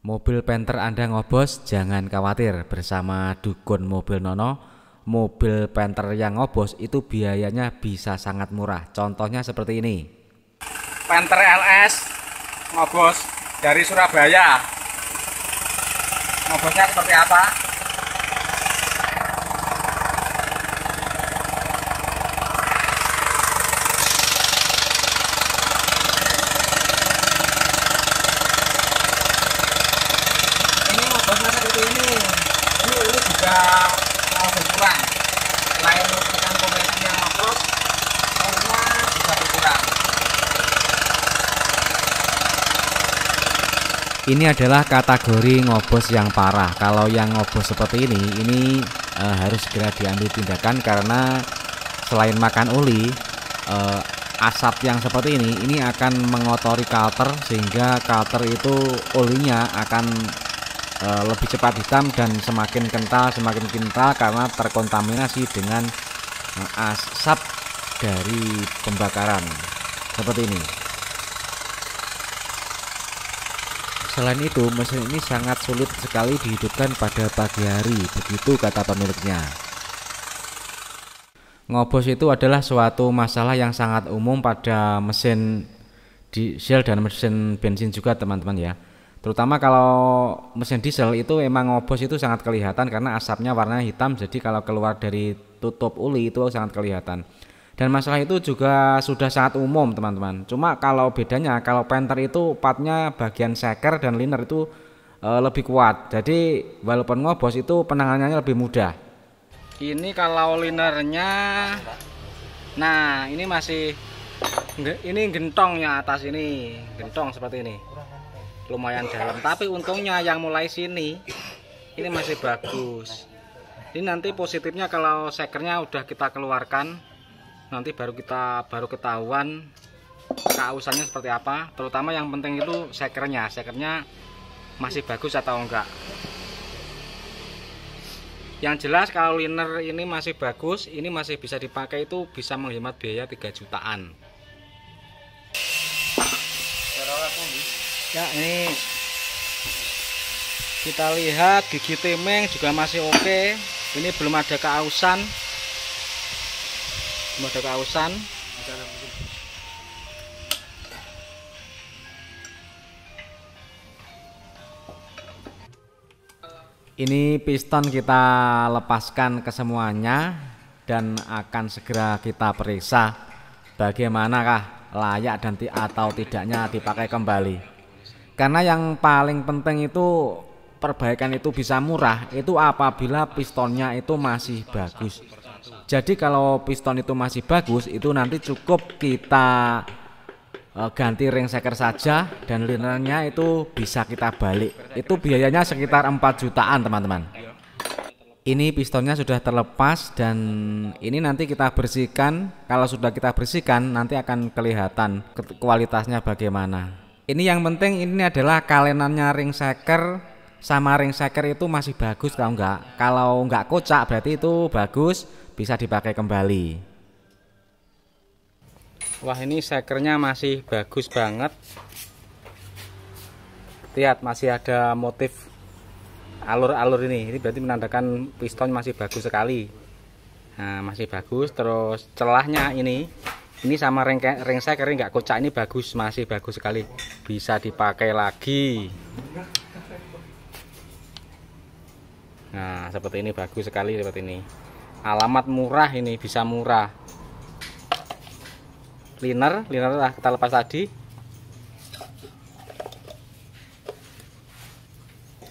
Mobil Panther Anda ngobos, jangan khawatir. Bersama Dukun Mobil Nono, mobil Panther yang ngobos itu biayanya bisa sangat murah. Contohnya seperti ini. Panther LS ngobos dari Surabaya. Ngobosnya seperti apa? Ini ngobosnya seperti ini. Ini juga mau berkurang. Selain merupakan kompresi yang ngobos, olehnya juga berkurang. Ini adalah kategori ngobos yang parah. Kalau yang ngobos seperti ini harus segera diambil tindakan karena selain makan oli, asap yang seperti ini akan mengotori kalter sehingga kalter itu olinya akan lebih cepat hitam dan semakin kental karena terkontaminasi dengan asap dari pembakaran seperti ini. Selain itu, mesin ini sangat sulit sekali dihidupkan pada pagi hari, begitu kata pemiliknya. Ngobos itu adalah suatu masalah yang sangat umum pada mesin diesel dan mesin bensin juga teman-teman ya. Terutama kalau mesin diesel itu emang ngobos itu sangat kelihatan karena asapnya warnanya hitam, jadi kalau keluar dari tutup oli itu sangat kelihatan. Dan masalah itu juga sudah sangat umum teman-teman. Cuma kalau bedanya, kalau Panther itu partnya bagian seker dan liner itu lebih kuat. Jadi walaupun ngobos itu penanganannya lebih mudah. Ini kalau linernya, nah ini masih, ini gentongnya atas ini, gentong seperti ini, lumayan dalam. Tapi untungnya yang mulai sini, ini masih bagus. Ini nanti positifnya kalau sekernya udah kita keluarkan, nanti baru ketahuan keausannya seperti apa. Terutama yang penting itu sekernya masih bagus atau enggak. Yang jelas kalau liner ini masih bagus, ini masih bisa dipakai, itu bisa menghemat biaya 3 jutaan. Ya, ini kita lihat gigi timeng juga masih oke. Ini belum ada keausan. Ini piston kita lepaskan ke semuanya dan akan segera kita periksa bagaimanakah layak dan atau tidaknya dipakai kembali. Karena yang paling penting itu perbaikan itu bisa murah itu apabila pistonnya itu masih bagus. Jadi kalau piston itu masih bagus, itu nanti cukup kita ganti ring seker saja dan linernya itu bisa kita balik. Itu biayanya sekitar 4 jutaan teman-teman. Ini pistonnya sudah terlepas dan ini nanti kita bersihkan. Kalau sudah kita bersihkan nanti akan kelihatan kualitasnya bagaimana. Ini yang penting ini adalah kalenannya ring seker sama ring seker itu masih bagus. Kalau enggak kocak berarti itu bagus, bisa dipakai kembali. Wah, ini sekernya masih bagus banget. Lihat masih ada motif alur-alur ini berarti menandakan piston masih bagus sekali. Nah, masih bagus. Terus celahnya ini sama ring seker nggak kocak, ini bagus, masih bagus sekali, bisa dipakai lagi. Nah, seperti ini bagus sekali, seperti ini. Alamat murah, ini bisa murah. Liner lah kita lepas tadi.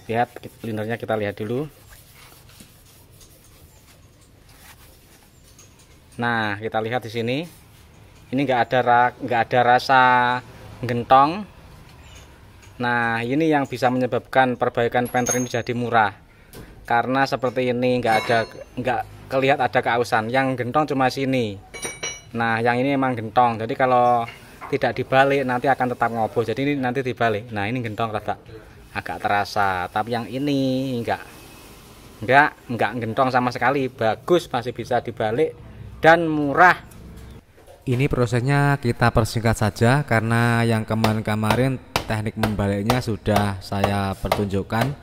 Lihat linernya, kita lihat dulu. Nah, kita lihat di sini. Ini nggak ada rasa gentong. Nah, ini yang bisa menyebabkan perbaikan Panther ini jadi murah. Karena seperti ini nggak kelihatan ada keausan. Yang gentong cuma sini. Nah, yang ini emang gentong. Jadi kalau tidak dibalik nanti akan tetap ngobos. Jadi ini nanti dibalik. Nah, ini gentong agak terasa. Tapi yang ini enggak gentong sama sekali. Bagus, masih bisa dibalik dan murah. Ini prosesnya kita persingkat saja karena yang kemarin teknik membaliknya sudah saya pertunjukkan.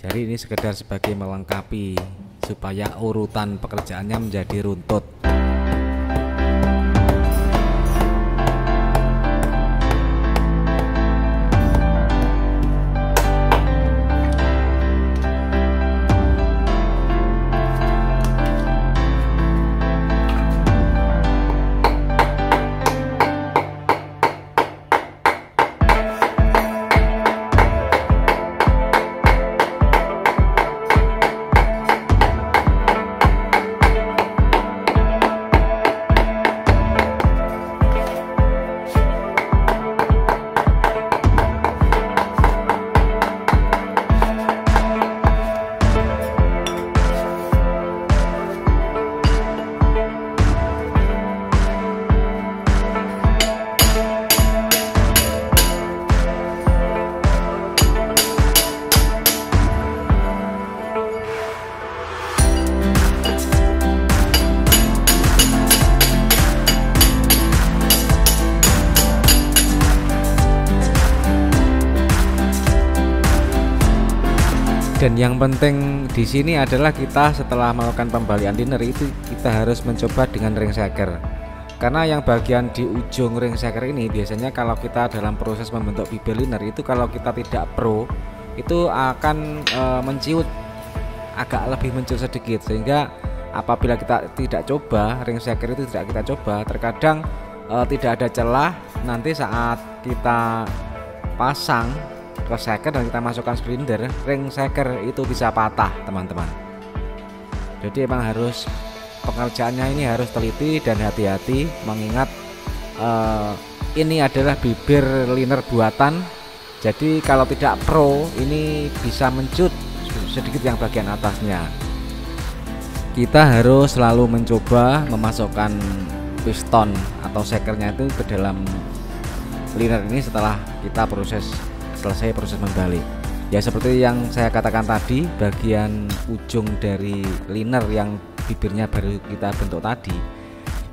Jadi ini sekedar sebagai melengkapi supaya urutan pekerjaannya menjadi runtut. Dan yang penting di sini adalah kita setelah melakukan pembalian liner itu kita harus mencoba dengan ring shaker. Karena yang bagian di ujung ring shaker ini biasanya kalau kita dalam proses membentuk bibir liner itu kalau kita tidak pro itu akan menciut, agak lebih menciut sedikit, sehingga apabila kita tidak coba ring shaker itu tidak kita coba, terkadang tidak ada celah nanti saat kita pasang ke shaker dan kita masukkan silinder, ring shaker itu bisa patah teman-teman. Jadi emang harus pengerjaannya ini harus teliti dan hati-hati, mengingat ini adalah bibir liner buatan. Jadi kalau tidak pro ini bisa mencut sedikit yang bagian atasnya. Kita harus selalu mencoba memasukkan piston atau shakernya itu ke dalam liner ini setelah kita selesai proses membalik. Ya seperti yang saya katakan tadi, bagian ujung dari liner yang bibirnya baru kita bentuk tadi,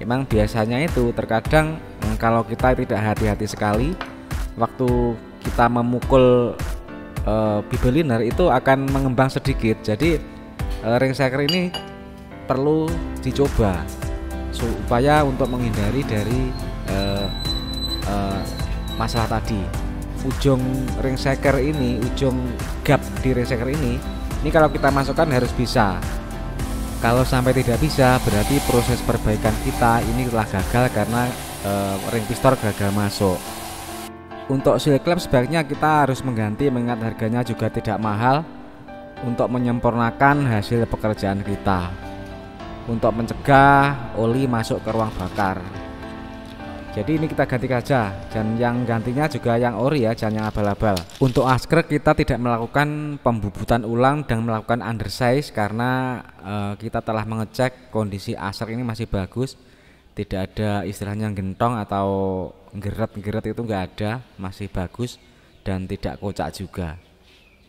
emang biasanya itu terkadang kalau kita tidak hati-hati sekali waktu kita memukul bibir liner itu akan mengembang sedikit. Jadi ring shaker ini perlu dicoba supaya untuk menghindari dari masalah tadi. Ujung ring shaker ini, ujung gap di ring shaker ini kalau kita masukkan harus bisa. Kalau sampai tidak bisa berarti proses perbaikan kita ini telah gagal karena ring piston gagal masuk. Untuk seal clamp sebaiknya kita harus mengganti, mengingat harganya juga tidak mahal untuk menyempurnakan hasil pekerjaan kita, untuk mencegah oli masuk ke ruang bakar. Jadi ini kita ganti saja, dan yang gantinya juga yang ori ya, jangan yang abal-abal. Untuk askrek kita tidak melakukan pembubutan ulang dan melakukan undersize karena kita telah mengecek kondisi askrek ini masih bagus, tidak ada istilahnya gentong atau geret-geret, itu enggak ada, masih bagus dan tidak kocak juga.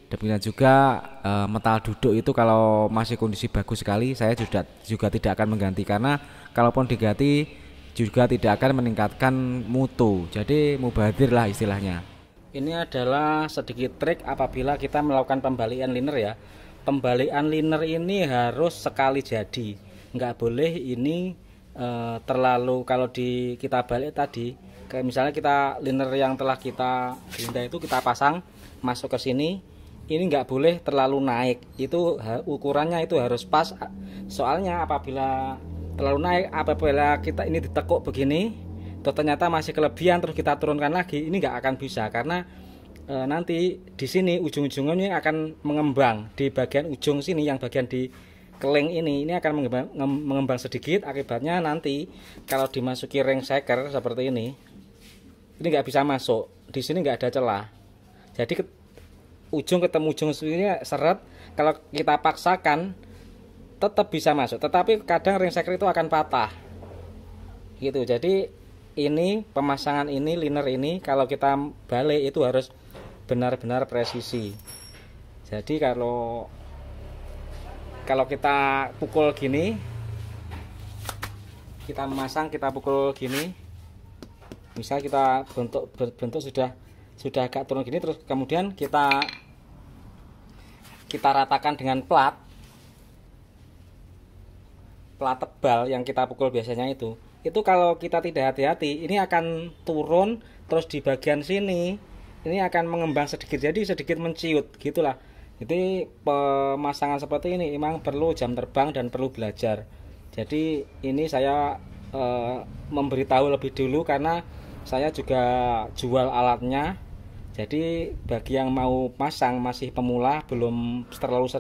Demikian juga metal duduk itu kalau masih kondisi bagus sekali, saya juga tidak akan mengganti, karena kalaupun diganti juga tidak akan meningkatkan mutu, jadi mubadir lah istilahnya. Ini adalah sedikit trik apabila kita melakukan pembalian liner ya. Pembalian liner ini harus sekali jadi, nggak boleh ini terlalu, kalau kita balik tadi, kayak misalnya kita liner yang telah kita pindah itu kita pasang masuk ke sini, ini nggak boleh terlalu naik, itu ukurannya itu harus pas. Soalnya apabila terlalu naik, apabila kita ini ditekuk begini terus ternyata masih kelebihan terus kita turunkan lagi, ini nggak akan bisa, karena nanti di sini ujung-ujungnya akan mengembang di bagian ujung sini, yang bagian di keling ini akan mengembang sedikit. Akibatnya nanti kalau dimasuki ring shaker seperti ini nggak bisa masuk, di sini nggak ada celah, jadi ujung ketemu ujung sini seret. Kalau kita paksakan tetap bisa masuk, tetapi kadang ring shaker itu akan patah gitu. Jadi ini pemasangan ini liner ini kalau kita balik itu harus benar-benar presisi. Jadi kalau kita pukul gini, kita memasang, kita pukul gini, misal kita bentuk sudah sudah agak turun gini, terus kemudian kita ratakan dengan plat tebal yang kita pukul biasanya itu kalau kita tidak hati-hati ini akan turun, terus di bagian sini ini akan mengembang sedikit, jadi sedikit menciut gitulah. Jadi pemasangan seperti ini memang perlu jam terbang dan perlu belajar. Jadi ini saya memberitahu lebih dulu karena saya juga jual alatnya. Jadi bagi yang mau pasang masih pemula, belum terlalu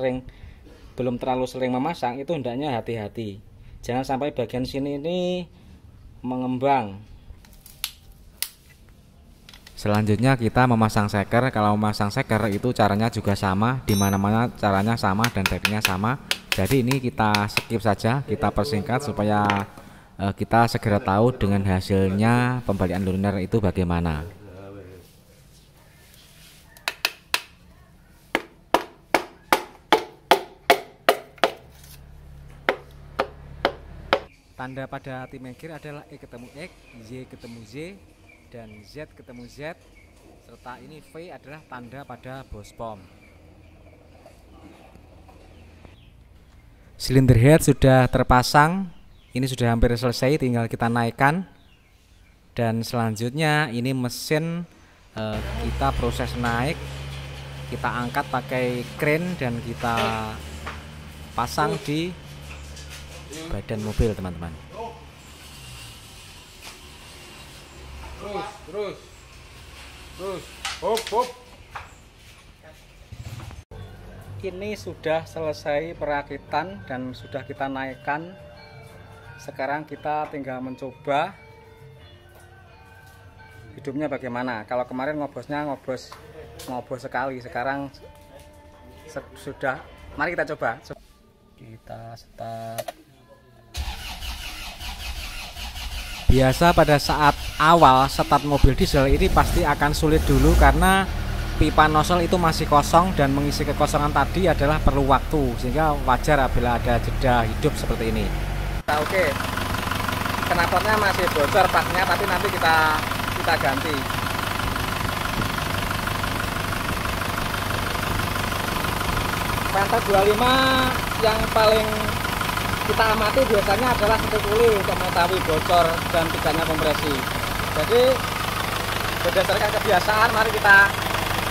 sering memasang, itu hendaknya hati-hati. Jangan sampai bagian sini ini mengembang. Selanjutnya kita memasang seker. Kalau memasang seker itu caranya juga sama, di mana-mana caranya sama dan tekniknya sama. Jadi ini kita skip saja, kita persingkat supaya kita segera tahu dengan hasilnya pembalian luner itu bagaimana. Tanda pada T-Maker adalah E ketemu X, Y ketemu Z, dan Z ketemu Z, serta ini V adalah tanda pada bospom. Silinder head sudah terpasang, ini sudah hampir selesai, tinggal kita naikkan. Dan selanjutnya ini mesin kita proses naik, kita angkat pakai crane dan kita pasang di badan mobil, teman-teman. Terus, hop. Ini sudah selesai perakitan dan sudah kita naikkan. Sekarang kita tinggal mencoba hidupnya bagaimana. Kalau kemarin ngobosnya ngobos sekali, sekarang sudah. Mari kita coba. Kita start. Biasa pada saat awal start mobil diesel ini pasti akan sulit dulu karena pipa nozzle itu masih kosong dan mengisi kekosongan tadi adalah perlu waktu, sehingga wajar apabila ada jeda hidup seperti ini. Oke, knalpotnya masih bocor paknya, tapi nanti kita ganti. Pantat 25 yang paling kita amati biasanya adalah stik uli untuk mengetahui bocor dan tidaknya kompresi. Jadi berdasarkan kebiasaan, mari kita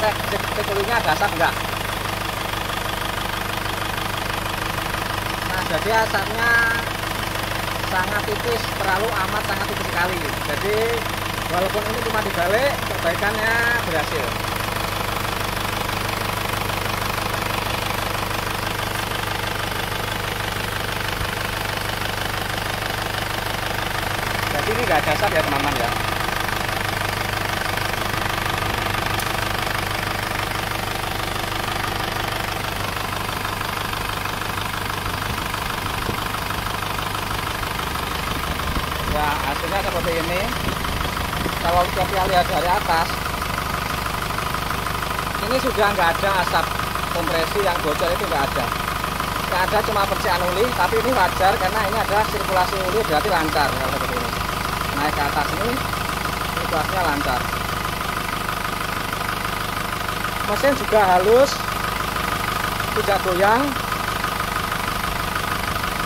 cek stik ulinya ada asap enggak. Nah, jadi asapnya sangat tipis, terlalu amat sangat tipis sekali. Jadi walaupun ini cuma dibalik, perbaikannya berhasil. Ini nggak ada asap ya, teman-teman ya. Ya, hasilnya seperti ini. Kalau kita lihat dari atas, ini sudah nggak ada asap kompresi yang bocor, itu nggak ada. Nggak ada, cuma percikan uli, tapi ini wajar karena ini ada sirkulasi uli, berarti lancar kalau seperti ini. Naik ke atas ini sirkulasinya lancar. Mesin juga halus, tidak goyang,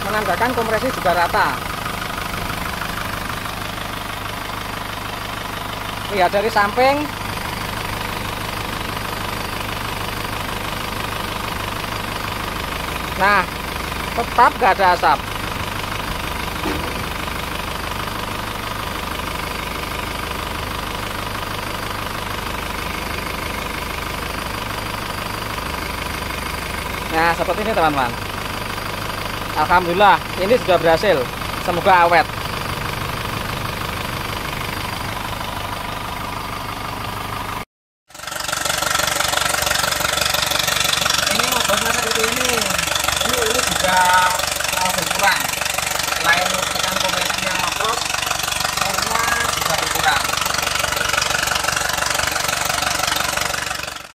menandakan kompresi juga rata. Lihat dari samping, nah tetap gak ada asap. Nah, seperti ini, teman-teman. Alhamdulillah, ini sudah berhasil. Semoga awet. Ini ngobosnya seperti ini. Ini juga berkurang. Selain